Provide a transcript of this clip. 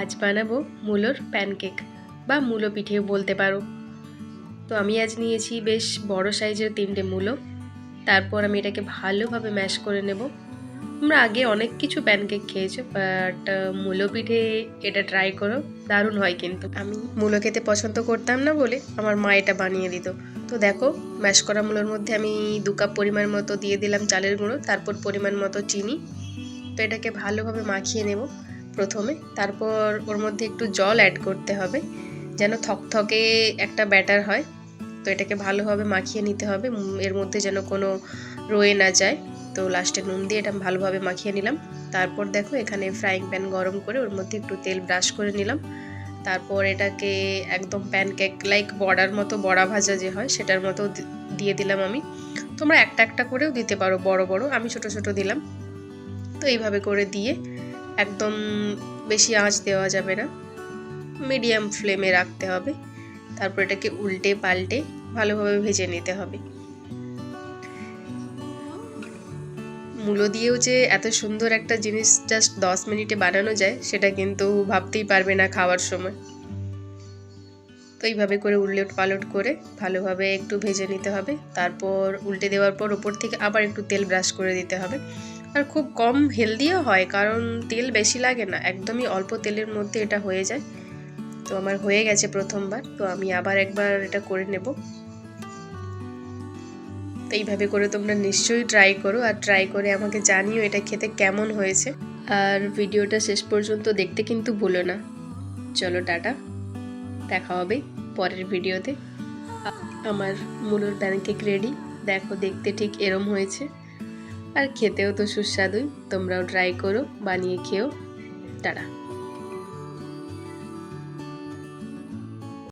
আজ বানাবো মূলোর প্যানকেক বা মূলো পিঠেও বলতে পারো। তো আমি আজ নিয়েছি বেশ বড় সাইজের 3টে মূলো। তারপর আমি এটাকে ভালোভাবে ম্যাশ করে নেব। তোমরা আগে অনেক কিছু প্যানকেক খেয়েছো, বাট মূলো পিঠে এটা ট্রাই করো, দারুণ হয়। কিন্তু আমি মূলো খেতে পছন্দ করতাম না বলে আমার মা এটা বানিয়ে দিত। তো দেখো, ম্যাশ করা মূলোর মধ্যে আমি 2 কাপ পরিমাণ মতো দিয়ে দিলাম চালের গুঁড়ো, তারপর পরিমাণ মতো চিনি। তো এটাকে ভালোভাবে মাখিয়ে নেব প্রথমে। তারপর ওর মধ্যে একটু জল অ্যাড করতে হবে যেন থকথকে একটা ব্যাটার হয়। তো এটাকে ভালোভাবে মাখিয়ে নিতে হবে, এর মধ্যে যেন কোনো রয়ে না যায়। তো লাস্টে নুন দিয়ে এটা ভালোভাবে মাখিয়ে নিলাম। তারপর দেখো, এখানে ফ্রাইং প্যান গরম করে ওর মধ্যে একটু তেল ব্রাশ করে নিলাম। তারপর এটাকে একদম প্যানকেক লাইক বড়ার মতো, বড়া ভাজা যে হয় সেটার মতো দিয়ে দিলাম আমি। তোমরা একটা একটা করেও দিতে পারো, বড় বড়, আমি ছোট ছোট দিলাম। তো এইভাবে করে দিয়ে একদম বেশি আঁচ দেওয়া যাবে না, মিডিয়াম ফ্লেমে রাখতে হবে। তারপর এটাকে উল্টে পাল্টে ভালোভাবে ভেজে নিতে হবে। মূলো দিয়েও যে এত সুন্দর একটা জিনিস জাস্ট 10 মিনিটে বানানো যায় সেটা কিন্তু ভাবতেই পারবে না খাওয়ার সময়। তো এইভাবে করে উলট পালট করে ভালোভাবে একটু ভেজে নিতে হবে। তারপর উল্টে দেওয়ার পর ওপর থেকে আবার একটু তেল ব্রাশ করে দিতে হবে। আর খুব কম হেলদিও হয়, কারণ তেল বেশি লাগে না, একদমই অল্প তেলের মধ্যে এটা হয়ে যায়। তো আমার হয়ে গেছে প্রথমবার, তো আমি আবার একবার এটা করে নেব। তো এইভাবে করে তোমরা নিশ্চয়ই ট্রাই করো, আর ট্রাই করে আমাকে জানিও এটা খেতে কেমন হয়েছে। আর ভিডিওটা শেষ পর্যন্ত দেখতে কিন্তু ভুলো না। চলো টাটা, দেখা হবে পরের ভিডিওতে। আমার মূলোর প্যানকেক রেডি। দেখো, দেখতে ঠিক এরম হয়েছে, আর খেতেও তো সুস্বাদুই। তোমরাও ট্রাই করো, বানিয়ে খেও। টাটা।